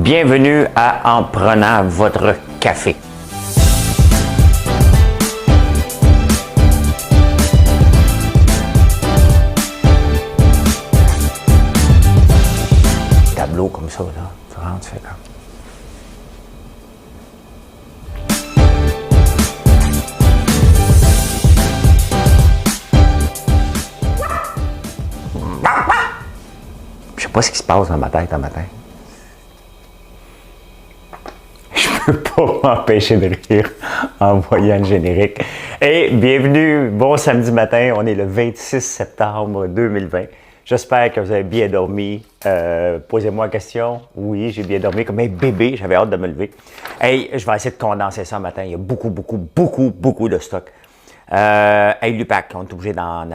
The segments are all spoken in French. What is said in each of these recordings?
Bienvenue à En prenant votre café. Tableau comme ça, là. Tu rentres, tu fais comme. Je sais pas ce qui se passe dans ma tête un matin. Je peux pas m'empêcher de rire en voyant le générique. Et bienvenue, bon samedi matin, on est le 26 septembre 2020. J'espère que vous avez bien dormi. Posez-moi la question. Oui, j'ai bien dormi comme un bébé, j'avais hâte de me lever. Hey, je vais essayer de condenser ça ce matin, il y a beaucoup de stock. Hey, l'UPAC, on est obligé d'en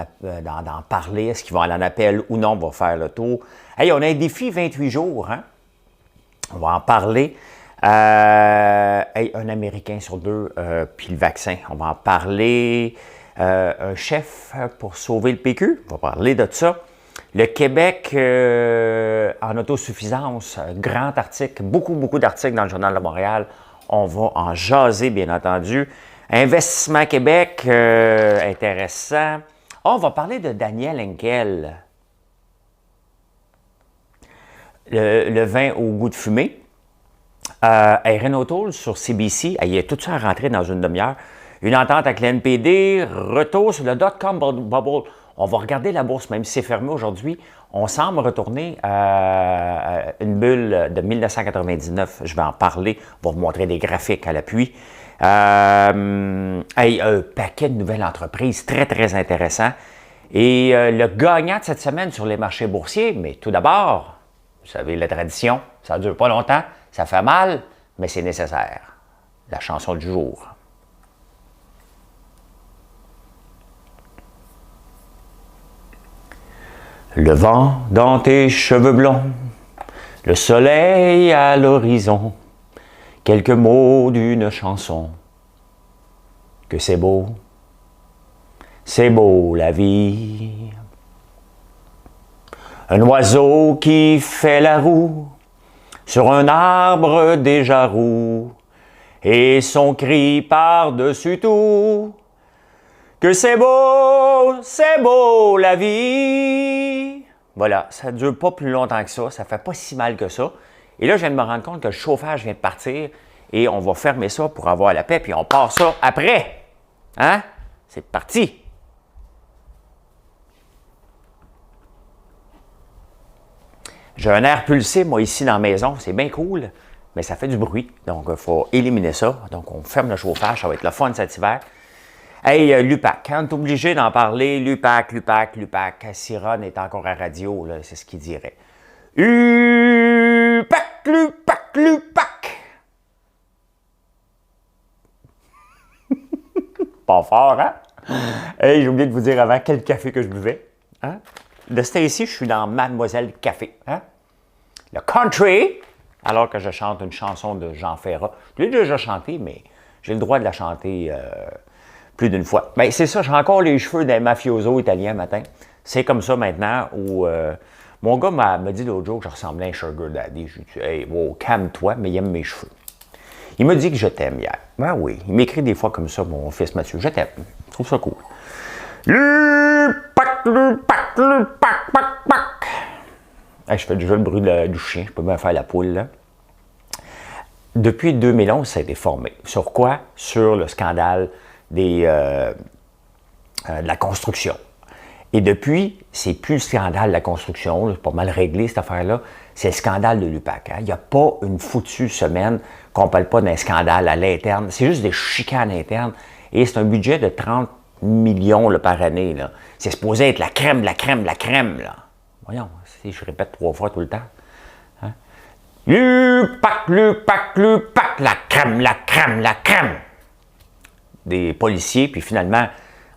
parler. Est-ce qu'ils vont aller en appel ou non? On va faire le tour. Hey, on a un défi 28 jours, hein? On va en parler. Hey, un Américain sur deux, puis le vaccin. On va en parler. Un chef pour sauver le PQ. On va parler de ça. Le Québec en autosuffisance. Grand article. Beaucoup d'articles dans le Journal de Montréal. On va en jaser, bien entendu. Investissement Québec, intéressant. On va parler de Daniel Henkel. Le vin au goût de fumée. Renaud Toul sur CBC, il est tout ça rentré dans une demi-heure. Une entente avec l'NPD, retour sur le dot-com bubble. On va regarder la bourse, même si c'est fermé aujourd'hui. On semble retourner à une bulle de 1999. Je vais en parler. On va vous montrer des graphiques à l'appui. Un paquet de nouvelles entreprises très intéressant. Et le gagnant de cette semaine sur les marchés boursiers, mais tout d'abord, vous savez, la tradition, ça ne dure pas longtemps. Ça fait mal, mais c'est nécessaire. La chanson du jour. Le vent dans tes cheveux blonds, le soleil à l'horizon, quelques mots d'une chanson. Que c'est beau la vie. Un oiseau qui fait la roue sur un arbre déjà roux, et son cri par-dessus tout, que c'est beau la vie. Voilà, ça ne dure pas plus longtemps que ça fait pas si mal que ça. Et là, je viens de me rendre compte que le chauffage vient de partir, et on va fermer ça pour avoir la paix, puis on part ça après. Hein? C'est parti! J'ai un air pulsé, moi, ici dans la maison. C'est bien cool, mais ça fait du bruit. Donc, il faut éliminer ça. Donc, on ferme le chauffage. Ça va être le fun cet hiver. Hey, l'UPAC, quand on est obligé d'en parler, l'UPAC. Siron est encore à radio, là, c'est ce qu'il dirait. l'UPAC. Pas fort, hein? Hey, j'ai oublié de vous dire avant quel café que je buvais. Hein? De ce temps-ci, je suis dans Mademoiselle Café. Hein? Le country, alors que je chante une chanson de Jean Ferrat. Je l'ai déjà chanté, mais j'ai le droit de la chanter plus d'une fois. Bien, c'est ça, j'ai encore les cheveux d'un mafioso italien matin. C'est comme ça maintenant où mon gars m'a dit l'autre jour que je ressemblais à un sugar daddy. Je lui ai dit, hey, wow, calme-toi, mais il aime mes cheveux. Il m'a dit que je t'aime hier. Ben oui, il m'écrit des fois comme ça, mon fils Mathieu. Je t'aime. Je trouve ça cool. l'UPAC. Hey, je fais déjà le bruit du chien, je peux bien faire la poule, là. Depuis 2011, ça a été formé. Sur quoi? Sur le scandale de la construction. Et depuis, c'est plus le scandale de la construction, c'est pas mal réglé cette affaire-là, c'est le scandale de l'UPAC. Hein? Il n'y a pas une foutue semaine qu'on ne parle pas d'un scandale à l'interne. C'est juste des chicanes internes. Et c'est un budget de 30 millions là, par année. Là. C'est supposé être la crème. Là. Voyons, si je répète 3 fois tout le temps. Hein? l'UPAC, la crème. Des policiers, puis finalement,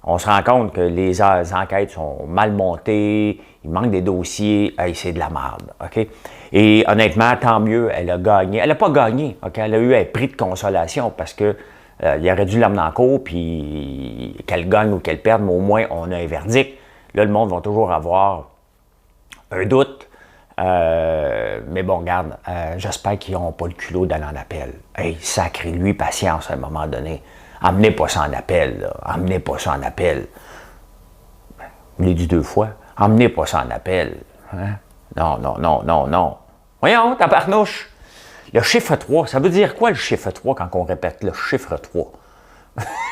on se rend compte que les enquêtes sont mal montées, il manque des dossiers, hey, c'est de la merde, OK? Et honnêtement, tant mieux, elle a gagné. Elle n'a pas gagné, OK? Elle a eu un prix de consolation parce que il aurait dû l'amener en cours, puis qu'elle gagne ou qu'elle perde, mais au moins, on a un verdict. Là, le monde va toujours avoir un doute. Mais bon, regarde, j'espère qu'ils n'auront pas le culot d'aller en appel. Hey, sacrez-lui patience à un moment donné. Emmenez pas ça en appel, là. Emmenez pas ça en appel. Je l'ai dit 2 fois. Emmenez pas ça en appel. Hein? Non, non, non, non, non. Voyons, tabarnouche. Le chiffre 3, ça veut dire quoi le chiffre 3 quand on répète le chiffre 3?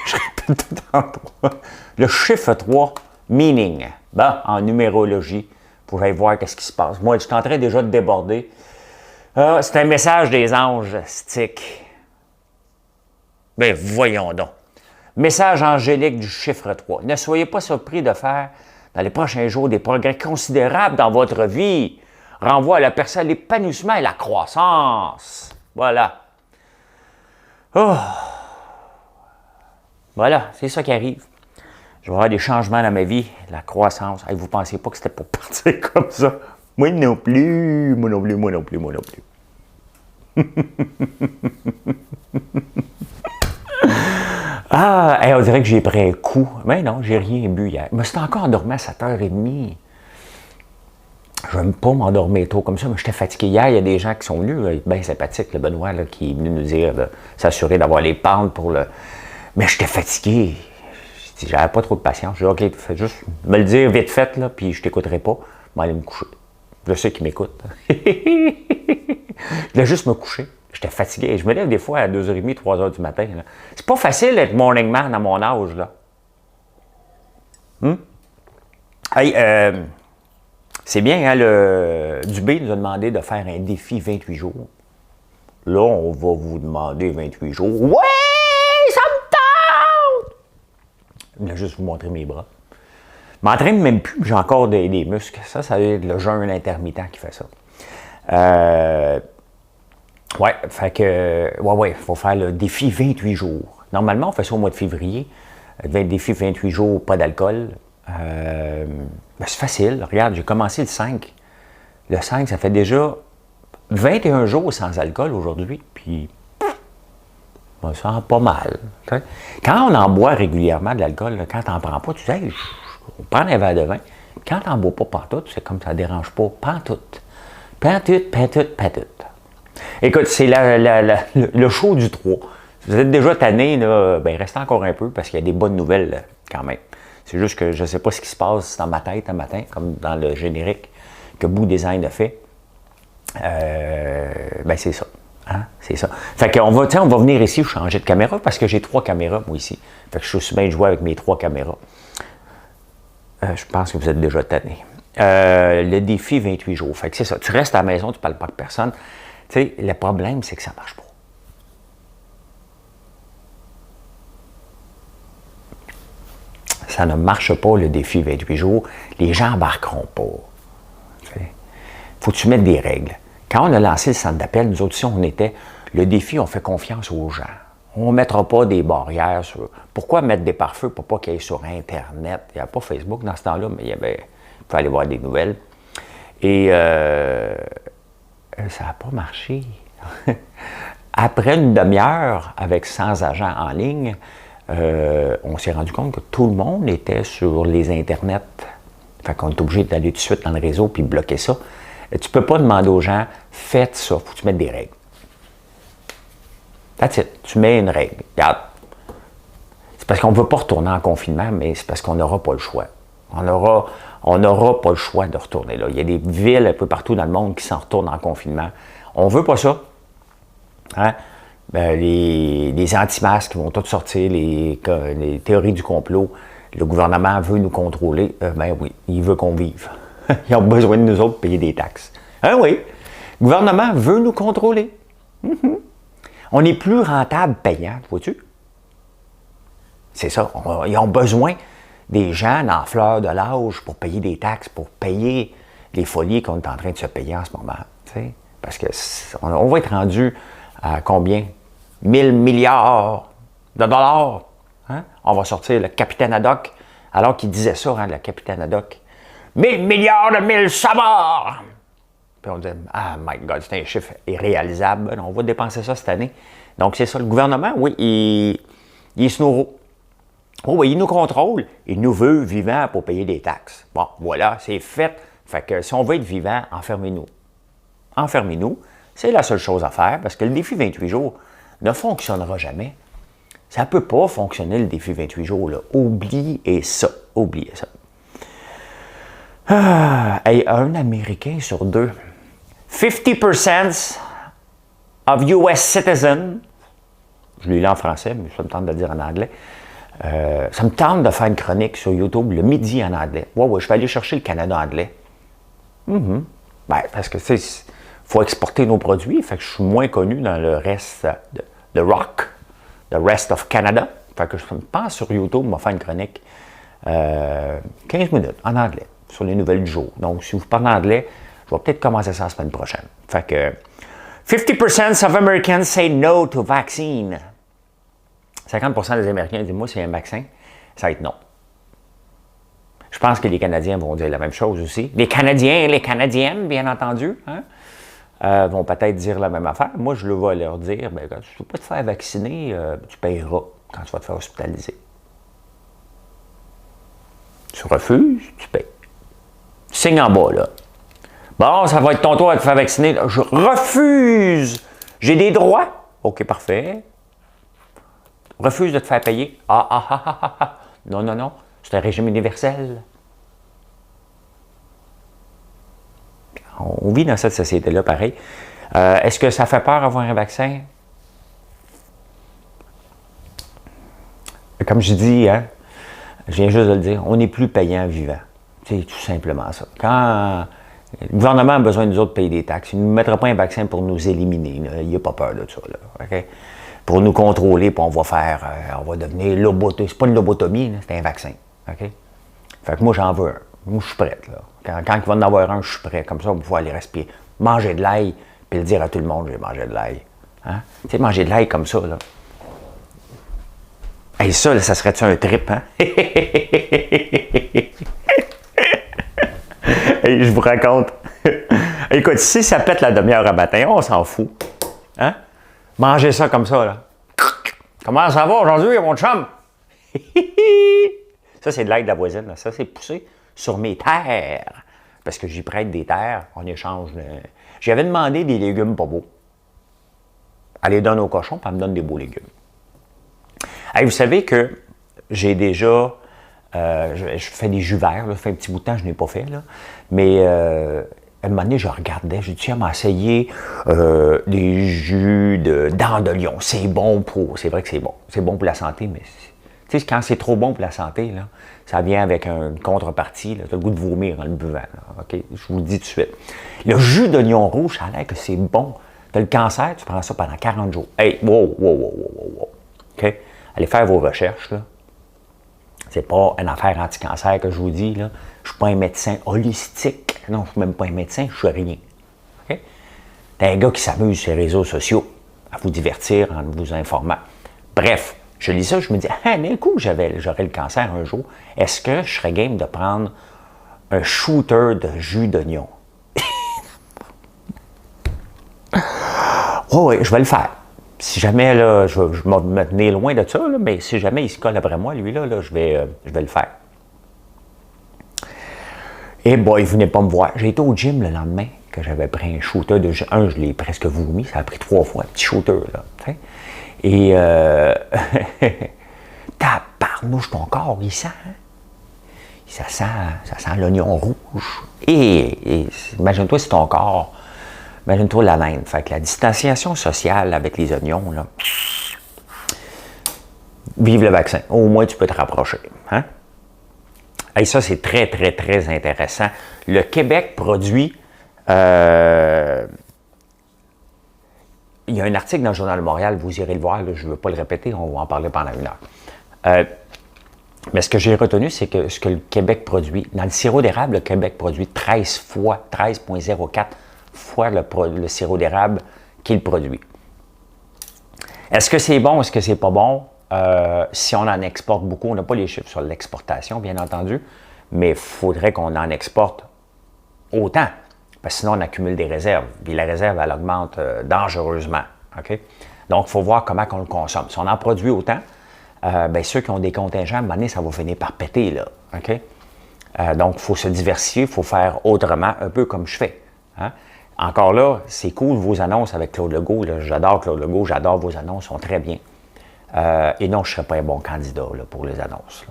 Je répète tout en 3. Le chiffre 3, meaning. Bon, en numérologie, pour que j'aille voir qu'est-ce qui se passe. Moi, je suis en train déjà de déborder. C'est un message des anges, stick. Ben, voyons donc. Message angélique du chiffre 3. Ne soyez pas surpris de faire, dans les prochains jours, des progrès considérables dans votre vie. Renvoie à la personne l'épanouissement et la croissance. Voilà. Oh. Voilà, c'est ça qui arrive. Je vais avoir des changements dans ma vie, la croissance. Hey, vous ne pensez pas que c'était pour partir comme ça? Moi non plus, moi non plus, moi non plus, moi non plus. Ah, hey, on dirait que j'ai pris un coup. Mais non, j'ai rien bu hier. Je me suis encore endormi à 7h30. Je n'aime pas m'endormir tôt comme ça, mais j'étais fatigué. Hier, il y a des gens qui sont venus, bien sympathiques, le Benoît, là, qui est venu nous dire, s'assurer d'avoir les pentes pour le... Mais j'étais fatigué. J'avais pas trop de patience. J'ai dit, OK, fais juste me le dire vite fait, là, puis je t'écouterai pas. Je vais aller me coucher. Je sais qui m'écoute. Je voulais juste me coucher. J'étais fatigué. Je me lève des fois à 2h30, 3h du matin. C'est pas facile d'être morning man à mon âge, là. Hey, c'est bien, hein, le Dubé nous a demandé de faire un défi 28 jours. Là, on va vous demander 28 jours. Ouais, ça me tente! Je voulais juste vous montrer mes bras. Je m'entraîne même plus, j'ai encore des muscles. Ça va être le jeûne intermittent qui fait ça. Ouais, fait que, ouais, il faut faire le défi 28 jours. Normalement, on fait ça au mois de février. Le défi 28 jours, pas d'alcool. Ben, c'est facile. Regarde, j'ai commencé le 5. Le 5, ça fait déjà 21 jours sans alcool aujourd'hui. Puis, on me sent pas mal. T'sais. Quand on en boit régulièrement de l'alcool, là, quand t'en prends pas, tu sais, on prend un verre de vin. Quand t'en bois pas pantoute, c'est comme ça ne dérange pas. Pantoute. Pantoute, pantoute, pantoute. Écoute, c'est le show du 3. Si vous êtes déjà tanné, là, ben restez encore un peu parce qu'il y a des bonnes nouvelles quand même. C'est juste que je ne sais pas ce qui se passe dans ma tête un matin, comme dans le générique que Boo Design a fait. Ben c'est ça. Hein? C'est ça. Fait qu'on va, on va venir ici changer de caméra parce que j'ai 3 caméras, moi, ici. Fait que je suis bien de jouer avec mes 3 caméras. Je pense que vous êtes déjà tanné. Le défi 28 jours. Fait que c'est ça. Tu restes à la maison, tu ne parles pas avec personne. Tu sais, le problème, c'est que ça ne marche pas. Ça ne marche pas, le défi 28 jours. Les gens n'embarqueront pas. Il faut que tu mettes des règles. Quand on a lancé le centre d'appel, nous autres, si on était, le défi, on fait confiance aux gens. On ne mettra pas des barrières sur... Pourquoi mettre des pare-feux pour pas qu'il y ait sur Internet? Il n'y a pas Facebook dans ce temps-là, mais il y avait... Il fallait voir des nouvelles. Et ça n'a pas marché. Après une demi-heure, avec 100 agents en ligne, on s'est rendu compte que tout le monde était sur les Internets. Fait qu'on est obligé d'aller tout de suite dans le réseau puis bloquer ça. Tu ne peux pas demander aux gens, faites ça, il faut que tu mettes des règles. That's it. Tu mets une règle. Regarde. C'est parce qu'on ne veut pas retourner en confinement, mais c'est parce qu'on n'aura pas le choix. On n'aura pas le choix de retourner là. Il y a des villes un peu partout dans le monde qui s'en retournent en confinement. On ne veut pas ça. Hein? Ben, les anti-masques vont toutes sortir, les théories du complot. Le gouvernement veut nous contrôler. Ben oui, il veut qu'on vive. Ils ont besoin de nous autres pour payer des taxes. Hein, oui, le gouvernement veut nous contrôler. On est plus rentable payant, vois-tu? C'est ça. Ils ont besoin des gens dans la fleur de l'âge pour payer des taxes, pour payer les folies qu'on est en train de se payer en ce moment. T'sais? Parce qu'on va être rendu à combien? 1000 milliards de dollars. Hein? On va sortir le capitaine Haddock, alors qu'il disait ça, hein, le capitaine Haddock. 1000 milliards de 1000 sabords! Puis on dit, ah my God, c'est un chiffre irréalisable. On va dépenser ça cette année. Donc c'est ça, le gouvernement, oui, il est snouro. Oh oui, il nous contrôle. Il nous veut vivants pour payer des taxes. Bon, voilà, c'est fait. Fait que si on veut être vivant, enfermez-nous. Enfermez-nous, c'est la seule chose à faire, parce que le défi 28 jours ne fonctionnera jamais. Ça ne peut pas fonctionner, le défi 28 jours, là. Oubliez ça. Oubliez ça. Hey, un Américain sur deux. 50% of US citizens, je l'ai lu en français, mais ça me tente de le dire en anglais, ça me tente de faire une chronique sur YouTube le midi en anglais. Ouais, je vais aller chercher le Canada anglais. Ben, parce que, tu sais, il faut exporter nos produits, fait que je suis moins connu dans le reste de rock, the rest of Canada. Fait que je pense sur YouTube, on va faire une chronique 15 minutes en anglais sur les nouvelles du jour. Donc, si vous parlez anglais, je vais peut-être commencer ça la semaine prochaine. Fait que 50% of Americans say no to vaccine. 50% des Américains disent, moi, c'est un vaccin, ça va être non. Je pense que les Canadiens vont dire la même chose aussi. Les Canadiens et les Canadiennes, bien entendu, vont peut-être dire la même affaire. Moi, je vais leur dire, ben, quand tu ne veux pas te faire vacciner, tu paieras quand tu vas te faire hospitaliser. Tu refuses, tu payes. Signe en bas, là. Bon, ça va être ton tour à te faire vacciner. Je refuse. J'ai des droits. OK, parfait. Refuse de te faire payer. Non, non, non. C'est un régime universel. On vit dans cette société-là, pareil. Est-ce que ça fait peur avoir un vaccin? Comme je dis, je viens juste de le dire, on n'est plus payant vivant. C'est tout simplement ça. Quand le gouvernement a besoin de nous autres de payer des taxes, il ne nous mettra pas un vaccin pour nous éliminer. Il n'y a pas peur de ça. Là, okay? Pour nous contrôler, puis on va devenir lobotomie. C'est pas une lobotomie, c'est un vaccin. Okay? Fait que moi, j'en veux un. Moi, je suis prête. Là. Quand il va en avoir un, je suis prêt. Comme ça, on va pouvoir aller respirer. Manger de l'ail, puis le dire à tout le monde, j'ai mangé de l'ail. Hein? Tu sais, manger de l'ail comme ça, là. Hey, ça, là, ça serait-tu un trip, hein? Hey, je vous raconte. Écoute, si ça pète la demi-heure à matin, on s'en fout. Hein? Manger ça comme ça, là. Comment ça va aujourd'hui, mon chum? Ça, c'est de l'ail de la voisine. Là. Ça, c'est poussé sur mes terres. Parce que j'y prête des terres en échange de... J'avais demandé des légumes pas beaux. Elle les donne aux cochons, puis elle me donne des beaux légumes. Hey, vous savez que j'ai déjà... je fais des jus verts, là, ça fait un petit bout de temps que je n'ai pas fait, là. Mais à un moment donné, je regardais, j'ai dit, tiens, m'essayer des jus de dents de lion. C'est bon pour... C'est vrai que c'est bon. C'est bon pour la santé, mais... Tu sais, quand c'est trop bon pour la santé, là, ça vient avec une contrepartie. Tu as le goût de vomir en le buvant. Là, okay? Je vous le dis tout de suite. Le jus d'oignon rouge, ça a l'air que c'est bon. Tu as le cancer, tu prends ça pendant 40 jours. Hey, wow. OK? Allez faire vos recherches, là. C'est pas une affaire anti-cancer que je vous dis, là. Je suis pas un médecin holistique. Non, je suis même pas un médecin, je suis rien. OK? T'es un gars qui s'amuse sur les réseaux sociaux à vous divertir en vous informant. Bref, je lis ça, je me dis, d'un coup, j'aurais le cancer un jour. Est-ce que je serais game de prendre un shooter de jus d'oignon? Oui, je vais le faire. Si jamais, là, je vais me tenir loin de ça, là, mais si jamais il se colle après moi, lui, là, je vais le faire. Et boy, il venait pas me voir. J'ai été au gym le lendemain, que j'avais pris un shooter de jus. Je l'ai presque vomi, ça a pris 3 fois, un petit shooter, là. T'sais. Et tabarnouche, ton corps, il sent, hein? Ça sent l'oignon rouge. Et imagine-toi si ton corps, imagine-toi la laine. Fait que la distanciation sociale avec les oignons, là, vive le vaccin. Au moins, tu peux te rapprocher. Hein? Et ça, c'est très, très, très intéressant. Le Québec produit... il y a un article dans le Journal de Montréal, vous irez le voir, là, je ne veux pas le répéter, on va en parler pendant 1 heure. Mais ce que j'ai retenu, c'est que ce que le Québec produit, dans le sirop d'érable, le Québec produit 13,04 fois le sirop d'érable qu'il produit. Est-ce que c'est bon, est-ce que c'est pas bon? Si on en exporte beaucoup, on n'a pas les chiffres sur l'exportation, bien entendu, mais il faudrait qu'on en exporte autant. Parce que sinon, on accumule des réserves. Puis la réserve, elle augmente dangereusement. Okay? Donc, il faut voir comment on le consomme. Si on en produit autant, bien, ceux qui ont des contingents, à un moment donné, ça va finir par péter. Là, okay? Donc, il faut se diversifier, il faut faire autrement, un peu comme je fais. Hein? Encore là, c'est cool vos annonces avec Claude Legault. J'adore Claude Legault, j'adore vos annonces, sont très bien. Et non, je ne serais pas un bon candidat là, pour les annonces.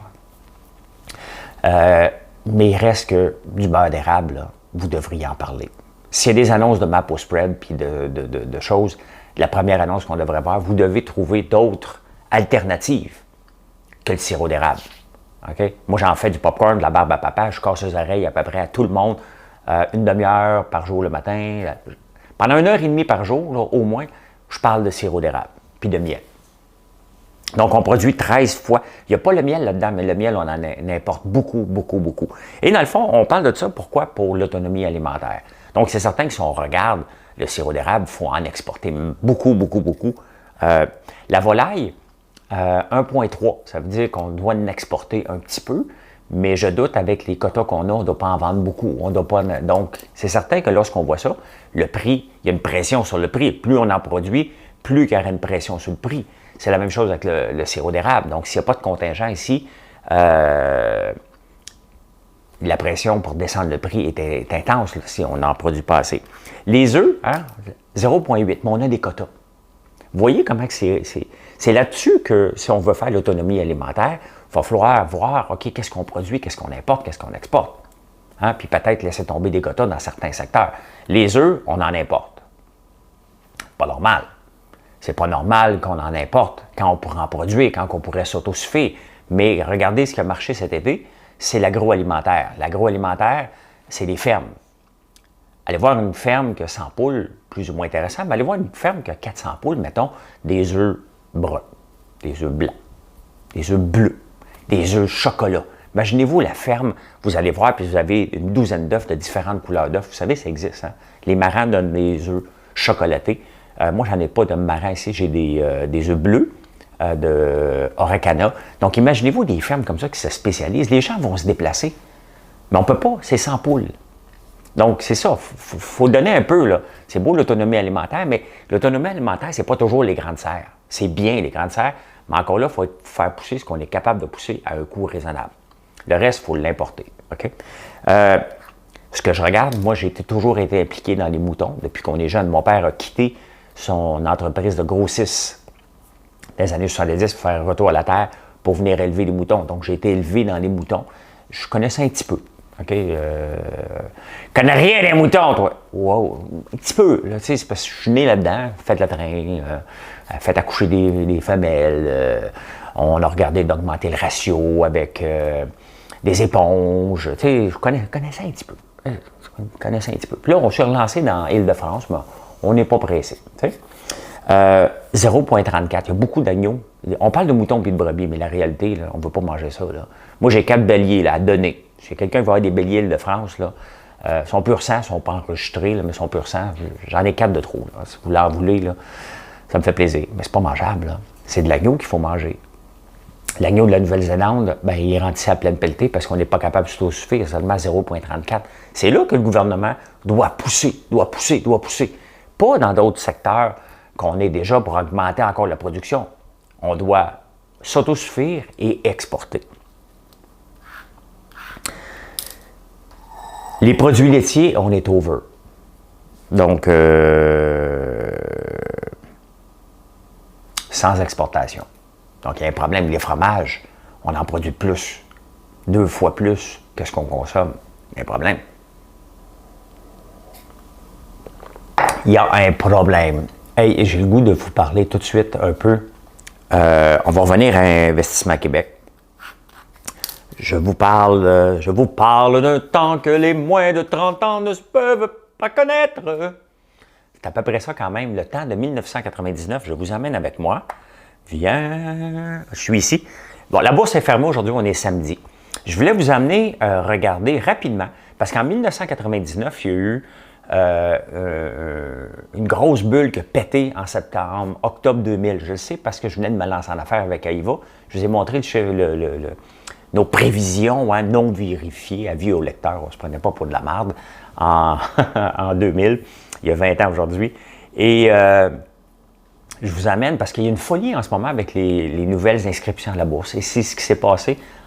Mais il reste que du beurre d'érable, là, vous devriez en parler. S'il y a des annonces de map au spread puis de choses, la première annonce qu'on devrait voir, vous devez trouver d'autres alternatives que le sirop d'érable. Okay? Moi, j'en fais du popcorn, de la barbe à papa, je casse les oreilles à peu près à tout le monde, une demi-heure par jour le matin. Pendant 1h30 par jour, là, au moins, je parle de sirop d'érable puis de miel. Donc, on produit 13 fois. Il n'y a pas le miel là-dedans, mais le miel, on en importe beaucoup, beaucoup, beaucoup. Et dans le fond, on parle de ça, pourquoi? Pour l'autonomie alimentaire. Donc, c'est certain que si on regarde le sirop d'érable, il faut en exporter beaucoup, beaucoup, beaucoup. La volaille, 1,3, ça veut dire qu'on doit en exporter un petit peu, mais je doute avec les quotas qu'on a, on ne doit pas en vendre beaucoup. On doit pas, donc, c'est certain que lorsqu'on voit ça, le prix, il y a une pression sur le prix. Plus on en produit, plus il y aura une pression sur le prix. C'est la même chose avec le sirop d'érable. Donc, s'il n'y a pas de contingent ici, la pression pour descendre le prix est intense là, si on n'en produit pas assez. Les œufs, hein, 0,8, mais on a des quotas. Vous voyez comment c'est là-dessus que si on veut faire l'autonomie alimentaire, il va falloir voir, OK, qu'est-ce qu'on produit, qu'est-ce qu'on importe, qu'est-ce qu'on exporte. Hein? Puis peut-être laisser tomber des quotas dans certains secteurs. Les œufs, on en importe. Pas normal. C'est pas normal qu'on en importe quand on pourrait en produire, quand on pourrait s'autosuffire. Mais regardez ce qui a marché cet été, c'est l'agroalimentaire. L'agroalimentaire, c'est les fermes. Allez voir une ferme qui a 100 poules, plus ou moins intéressant, mais allez voir une ferme qui a 400 poules, mettons, des œufs bruns, des œufs blancs, des œufs bleus, des œufs chocolat. Imaginez-vous la ferme, vous allez voir, puis vous avez une douzaine d'œufs de différentes couleurs d'œufs. Vous savez, ça existe. Hein? Les marins donnent des œufs chocolatés. Moi, j'en ai pas de marin ici, j'ai des œufs bleus de Oracana. Donc, imaginez-vous des fermes comme ça qui se spécialisent. Les gens vont se déplacer, mais on ne peut pas, c'est 100 poules. Donc, c'est ça, il faut donner un peu, là. C'est beau l'autonomie alimentaire, mais l'autonomie alimentaire, c'est pas toujours les grandes serres. C'est bien les grandes serres, mais encore là, il faut faire pousser ce qu'on est capable de pousser à un coût raisonnable. Le reste, il faut l'importer. OK? Ce que je regarde, moi, j'ai toujours été impliqué dans les moutons depuis qu'on est jeune. Mon père a quitté son entreprise de grossiste dans les années 70 pour faire un retour à la terre pour venir élever les moutons. Donc, j'ai été élevé dans les moutons. Je connaissais un petit peu. OK? Connais rien des moutons, toi? Wow! Un petit peu. Là, c'est parce que je suis né là-dedans. Faites le train, faites accoucher des femelles. On a regardé d'augmenter le ratio avec des éponges. Je connaissais un petit peu. Puis là, on s'est relancé dans Île-de-France, mais on n'est pas pressé. 0,34. Il y a beaucoup d'agneaux. On parle de moutons et de brebis, mais la réalité, là, on ne veut pas manger ça. Là. Moi, j'ai 4 béliers là, à donner. Si quelqu'un qui va avoir des béliers Île-de-France, son pur sang, ils ne sont pas enregistrés, là, mais son pur sang, j'en ai 4 de trop. Là. Si vous l'en voulez, là, ça me fait plaisir. Mais c'est pas mangeable. Là. C'est de l'agneau qu'il faut manger. L'agneau de la Nouvelle-Zélande, ben, il est rendu à pleine pelletée parce qu'on n'est pas capable de s'autosuffire, seulement 0,34. C'est là que le gouvernement doit pousser. Pas dans d'autres secteurs qu'on est déjà pour augmenter encore la production. On doit s'autosuffire et exporter. Les produits laitiers, on est over. Donc, sans exportation. Donc, il y a un problème. Les fromages, on en produit plus, 2 fois plus que ce qu'on consomme. Il y a un problème. Il y a un problème. Hey, j'ai le goût de vous parler tout de suite un peu. On va revenir à Investissement Québec. Je vous parle d'un temps que les moins de 30 ans ne se peuvent pas connaître. C'est à peu près ça quand même, le temps de 1999. Je vous emmène avec moi. Viens, je suis ici. Bon, la bourse est fermée aujourd'hui, on est samedi. Je voulais vous amener regarder rapidement, parce qu'en 1999, il y a eu une grosse bulle qui a pété en septembre, octobre 2000. Je le sais parce que je venais de me lancer en affaires avec Aïva. Je vous ai montré nos prévisions non vérifiées, avis aux lecteurs. On ne se prenait pas pour de la merde en 2000, il y a 20 ans aujourd'hui. Et je vous amène parce qu'il y a une folie en ce moment avec les nouvelles inscriptions à la bourse. Et c'est ce qui s'est passé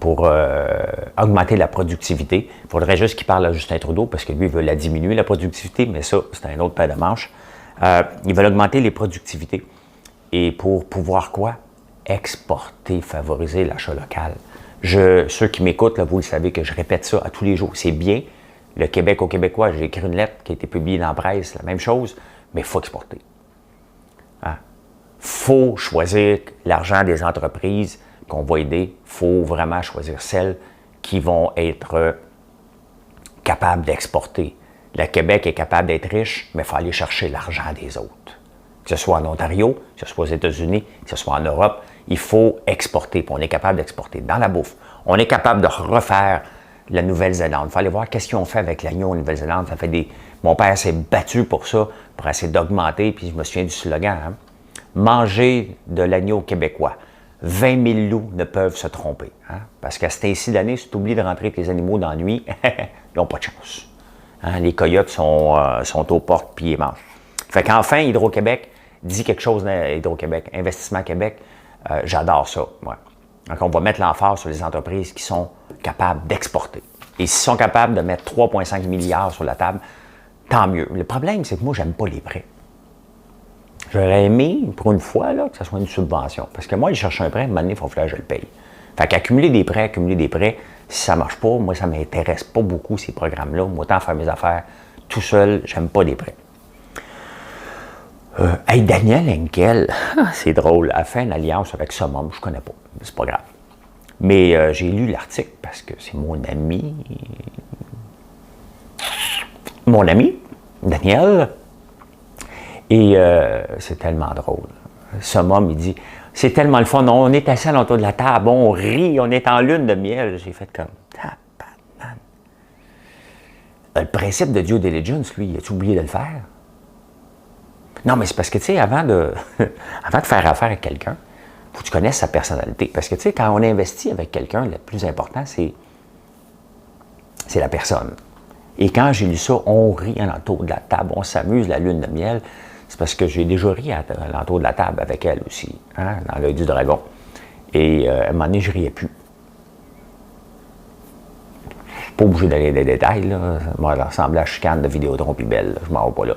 pour augmenter la productivité. Il faudrait juste qu'il parle à Justin Trudeau parce que lui, il veut la diminuer, la productivité, mais ça, c'est un autre paire de manches. Ils veulent augmenter les productivités. Et pour pouvoir quoi? Exporter, favoriser l'achat local. Ceux qui m'écoutent, là, vous le savez que je répète ça à tous les jours. C'est bien. Le Québec aux Québécois, j'ai écrit une lettre qui a été publiée dans la presse, la même chose, mais il faut exporter. Il faut choisir l'argent des entreprises qu'on va aider. Il faut vraiment choisir celles qui vont être capables d'exporter. Le Québec est capable d'être riche, mais il faut aller chercher l'argent des autres. Que ce soit en Ontario, que ce soit aux États-Unis, que ce soit en Europe, il faut exporter. Puis on est capable d'exporter dans la bouffe. On est capable de refaire la Nouvelle-Zélande. Il faut aller voir qu'est-ce qu'ils ont fait avec l'agneau en Nouvelle-Zélande. Mon père s'est battu pour ça, pour essayer d'augmenter, puis je me souviens du slogan, hein? Manger de l'agneau québécois. 20 000 loups ne peuvent se tromper. Hein? Parce qu'à cet ainsi d'année, si tu oublies de rentrer tes animaux dans la nuit, ils n'ont pas de chance. Hein? Les coyotes sont aux portes, puis ils mangent. Fait qu'enfin, Hydro-Québec dit quelque chose d'Hydro-Québec. Investissement Québec, j'adore ça. Ouais. Donc, on va mettre l'emphase sur les entreprises qui sont capables d'exporter. Et s'ils sont capables de mettre 3,5 milliards sur la table, tant mieux. Le problème, c'est que moi, j'aime pas les prêts. J'aurais aimé, pour une fois, là, que ce soit une subvention. Parce que moi, aller chercher un prêt, à un moment donné, il faut que je le paye. Fait qu'accumuler des prêts, si ça ne marche pas, moi, ça ne m'intéresse pas beaucoup, ces programmes-là. Moi, autant faire mes affaires tout seul, j'aime pas les prêts. Hey, Daniel Henkel, c'est drôle, a fait une alliance avec Summum, je ne connais pas, c'est pas grave. Mais j'ai lu l'article parce que c'est mon ami, Daniel, et c'est tellement drôle. Summum, il dit, c'est tellement le fun, on est assis à l'entour de la table, on rit, on est en lune de miel. J'ai fait comme, tabarnak. Le principe de due diligence, lui, as-tu oublié de le faire? Non, mais c'est parce que, tu sais, avant de faire affaire avec quelqu'un, il faut que tu connaisses sa personnalité. Parce que, tu sais, quand on investit avec quelqu'un, le plus important, c'est la personne. Et quand j'ai lu ça, on rit à l'entour de la table, on s'amuse, la lune de miel. C'est parce que j'ai déjà ri à l'entour de la table avec elle aussi, hein, dans l'œil du dragon. Et à un moment donné, je riais plus. Je suis pas obligé d'aller dans les détails, là. Moi, ça ressemblait à la chicane de Vidéotron plus belle, là. Je m'en vais pas là.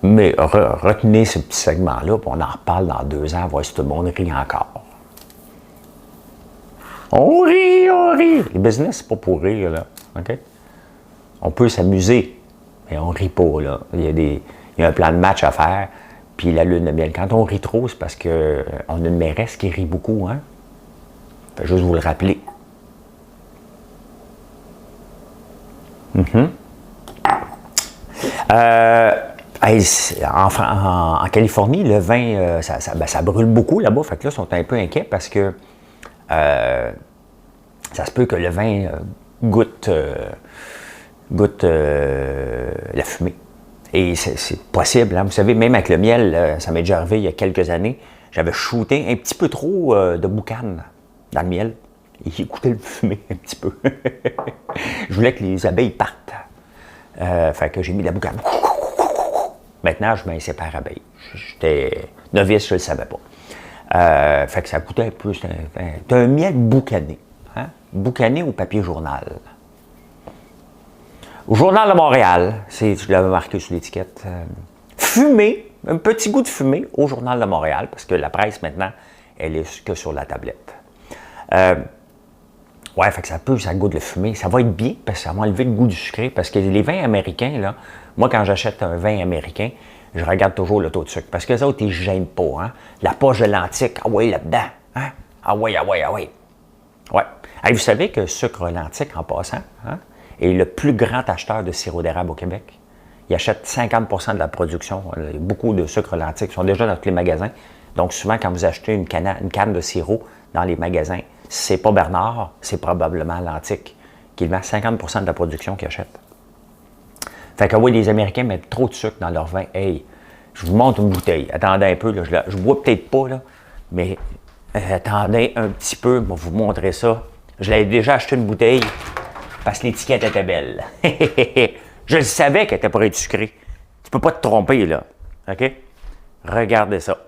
Mais retenez ce petit segment-là, puis on en reparle dans 2 ans, voir si tout le monde rit encore. On rit, on rit. Le business, c'est pas pour rire, là. OK? On peut s'amuser, mais on rit pas, là. Il y a un plan de match à faire, puis la lune de miel. Quand on rit trop, c'est parce qu'on a une mairesse qui rit beaucoup, hein? Fait juste vous le rappeler. En Californie, le vin, ça brûle beaucoup là-bas. Fait que là, ils sont un peu inquiets parce que ça se peut que le vin goûte la fumée. Et c'est possible. Hein? Vous savez, même avec le miel, ça m'est déjà arrivé il y a quelques années. J'avais shooté un petit peu trop de boucan dans le miel. Et il goûtait le fumée un petit peu. Je voulais que les abeilles partent. Fait que j'ai mis de la boucane. Maintenant, je mets un sépare abeilles. J'étais novice, je ne le savais pas. Fait que ça coûtait un peu. C'est un miel boucané. Hein? Boucané au papier journal. Au Journal de Montréal, je l'avais marqué sur l'étiquette. Fumé, un petit goût de fumée au Journal de Montréal, parce que la presse maintenant, elle est que sur la tablette. Ouais, fait que ça goûte le fumé. Ça va être bien parce que ça va enlever le goût du sucré. Parce que les vins américains, là, moi, quand j'achète un vin américain, je regarde toujours le taux de sucre. Parce que les autres, ils ne gênent pas. Hein? La poche de lentique, ah ouais, là-dedans. Hein? Ah ouais, ah ouais, ah ouais. Ouais. Hey, vous savez que sucre lentique, en passant, hein, est le plus grand acheteur de sirop d'érable au Québec. Il achète 50% de la production. Il y a beaucoup de sucre lentique qui sont déjà dans tous les magasins. Donc, souvent, quand vous achetez une canne de sirop dans les magasins, c'est pas Bernard, c'est probablement l'Antique qui vend 50% de la production qu'il achète. Fait que oui, les Américains mettent trop de sucre dans leur vin. Hey, je vous montre une bouteille. Attendez un peu, là, je bois peut-être pas, là, mais attendez un petit peu, je vais vous montrer ça. Je l'avais déjà acheté une bouteille parce que l'étiquette était belle. Je le savais qu'elle était pour être sucrée. Tu peux pas te tromper, là. OK? Regardez ça.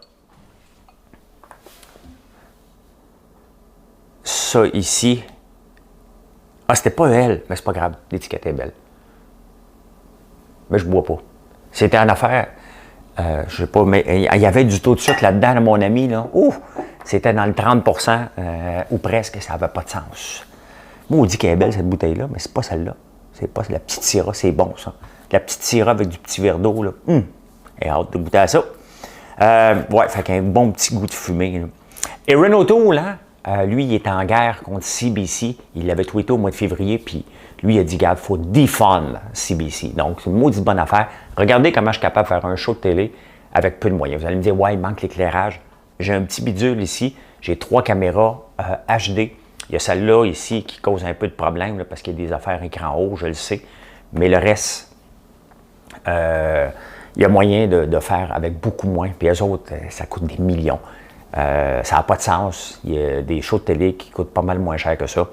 ça ici. Ah, c'était pas elle, mais c'est pas grave, l'étiquette est belle. Mais je bois pas. C'était en affaire, je sais pas, mais il y avait du taux de sucre là-dedans, mon ami, là. Ouh! C'était dans le 30%, ou presque, ça n'avait pas de sens. Moi, on dit qu'elle est belle, cette bouteille-là, mais c'est pas celle-là. C'est pas la petite Syrah, c'est bon, ça. La petite Syrah avec du petit verre d'eau, là. J'ai hâte de goûter à ça. Ouais, fait qu'un bon petit goût de fumée, là. Et Erin O'Toole, hein, lui, il est en guerre contre CBC. Il l'avait tweeté au mois de février, puis lui, il a dit, regarde, il faut défendre CBC. Donc, c'est une maudite bonne affaire. Regardez comment je suis capable de faire un show de télé avec peu de moyens. Vous allez me dire, ouais, il manque l'éclairage. J'ai un petit bidule ici. J'ai 3 caméras HD. Il y a celle-là ici qui cause un peu de problème là, parce qu'il y a des affaires écran haut, je le sais. Mais le reste, il y a moyen de faire avec beaucoup moins. Puis eux autres, ça coûte des millions. Ça n'a pas de sens. Il y a des shows de télé qui coûtent pas mal moins cher que ça.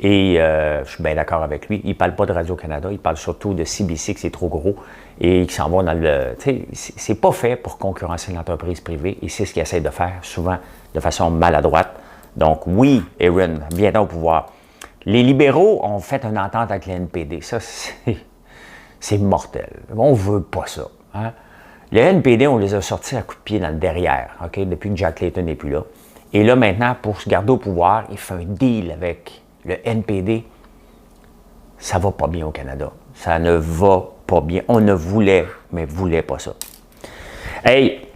Et je suis bien d'accord avec lui. Il ne parle pas de Radio-Canada, il parle surtout de CBC, que c'est trop gros et qui s'en va dans le... Tu sais, c'est pas fait pour concurrencer l'entreprise privée et c'est ce qu'il essaie de faire, souvent de façon maladroite. Donc oui, Erin, viens au pouvoir. Les libéraux ont fait une entente avec le NPD. Ça, c'est mortel. On ne veut pas ça. Hein? Le NPD, on les a sortis à coups de pied dans le derrière, okay, depuis que Jack Layton n'est plus là. Et là, maintenant, pour se garder au pouvoir, il fait un deal avec le NPD. Ça ne va pas bien au Canada. Ça ne va pas bien. On ne voulait, mais voulait pas ça. Hey,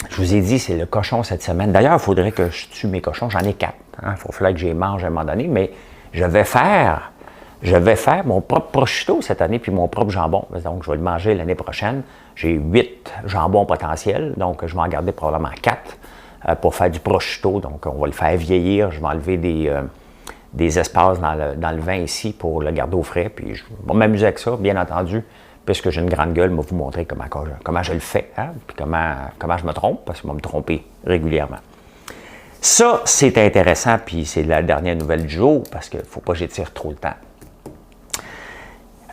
je vous ai dit, c'est le cochon cette semaine. D'ailleurs, il faudrait que je tue mes cochons. J'en ai 4. Hein? Il faudrait que je les mange à un moment donné, mais je vais faire mon propre prosciutto cette année, puis mon propre jambon. Donc, je vais le manger l'année prochaine. J'ai 8 jambons potentiels, donc je vais en garder probablement 4 pour faire du prosciutto. Donc, on va le faire vieillir. Je vais enlever des espaces dans le vin ici pour le garder au frais. Puis, je vais m'amuser avec ça, bien entendu, puisque j'ai une grande gueule. Je vais vous montrer comment je le fais, hein, puis comment je me trompe, parce que je vais me tromper régulièrement. Ça, c'est intéressant, puis c'est la dernière nouvelle du jour, parce qu'il ne faut pas que j'étire trop le temps.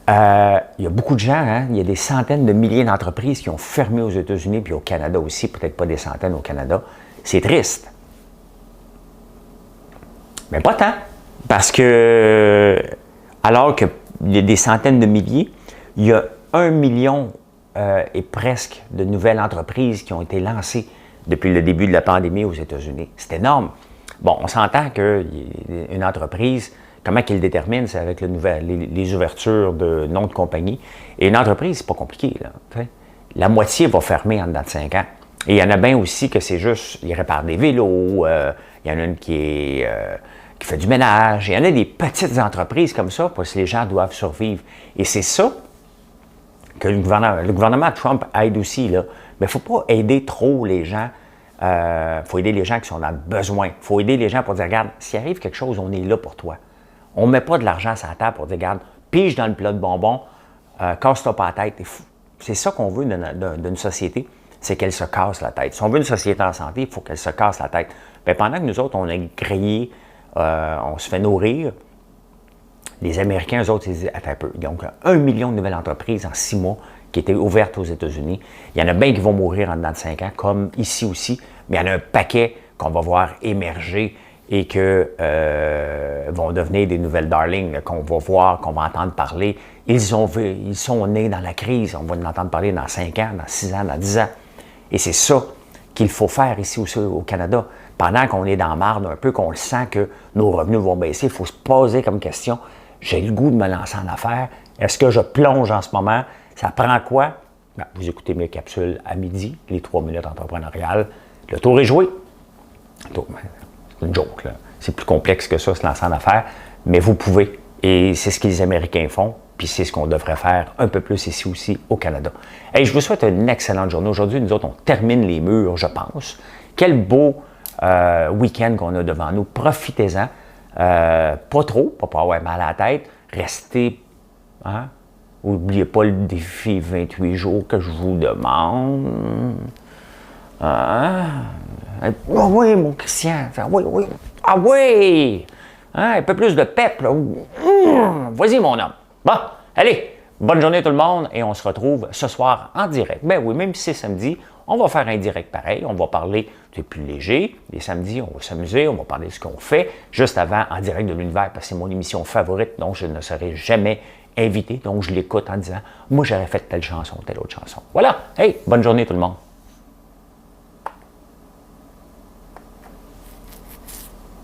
Il y a beaucoup de gens, hein, il y a des centaines de milliers d'entreprises qui ont fermé aux États-Unis, puis au Canada aussi, peut-être pas des centaines au Canada. C'est triste. Mais pas tant, parce que, alors qu'il y a des centaines de milliers, il y a 1 million et presque de nouvelles entreprises qui ont été lancées depuis le début de la pandémie aux États-Unis. C'est énorme. Bon, on s'entend qu'une entreprise, comment qu'elle détermine, c'est avec les ouvertures de noms de compagnie. Et une entreprise, c'est pas compliqué. Là, la moitié va fermer en dedans de 5 ans. Et il y en a bien aussi que c'est juste, ils réparent des vélos, il y en a une qui fait du ménage. Il y en a des petites entreprises comme ça, parce que les gens doivent survivre. Et c'est ça que le gouvernement Trump aide aussi. Là. Mais il ne faut pas aider trop les gens. Il faut aider les gens qui sont dans le besoin. Il faut aider les gens pour dire, regarde, s'il arrive quelque chose, on est là pour toi. On ne met pas de l'argent sur la table pour dire, regarde, pige dans le plat de bonbons, casse-toi pas la tête. C'est ça qu'on veut d'une société, c'est qu'elle se casse la tête. Si on veut une société en santé, il faut qu'elle se casse la tête. Bien, pendant que nous autres, on a créé, on se fait nourrir, les Américains, eux autres, ils disent, attends un peu. Donc, 1 million de nouvelles entreprises en 6 mois qui étaient ouvertes aux États-Unis. Il y en a bien qui vont mourir en dedans de 5 ans, comme ici aussi, mais il y en a un paquet qu'on va voir émerger et que vont devenir des nouvelles darlings, qu'on va voir, qu'on va entendre parler. Ils sont nés dans la crise, on va en entendre parler dans 5 ans, dans 6 ans, dans 10 ans. Et c'est ça qu'il faut faire ici aussi au Canada. Pendant qu'on est dans la marde un peu, qu'on le sent que nos revenus vont baisser, il faut se poser comme question, j'ai le goût de me lancer en affaires. Est-ce que je plonge en ce moment? Ça prend quoi? Ben, vous écoutez mes capsules à midi, les 3 minutes entrepreneuriales. Le tour est joué. C'est une joke, là. C'est plus complexe que ça, se lancer en affaires, mais vous pouvez. Et c'est ce que les Américains font, puis c'est ce qu'on devrait faire un peu plus ici aussi au Canada. Hey, je vous souhaite une excellente journée. Aujourd'hui, nous autres, on termine les murs, je pense. Quel beau week-end qu'on a devant nous. Profitez-en. Pas trop, pas avoir mal à la tête. Restez, hein? N'oubliez pas le défi 28 jours que je vous demande. Hein? Oh oui, mon Christian. Oui, oui. Ah oui! Hein? Un peu plus de pep, là. Vas-y, mon homme. Bon, allez, bonne journée tout le monde et on se retrouve ce soir en direct. Ben oui, même si c'est samedi, On va faire un direct pareil, on va parler, c'est plus léger. Les samedis, on va s'amuser, on va parler de ce qu'on fait juste avant en direct de l'univers, parce que c'est mon émission favorite, donc je ne serai jamais invité. Donc je l'écoute en disant, moi j'aurais fait telle chanson, telle autre chanson. Voilà, hey, bonne journée tout le monde.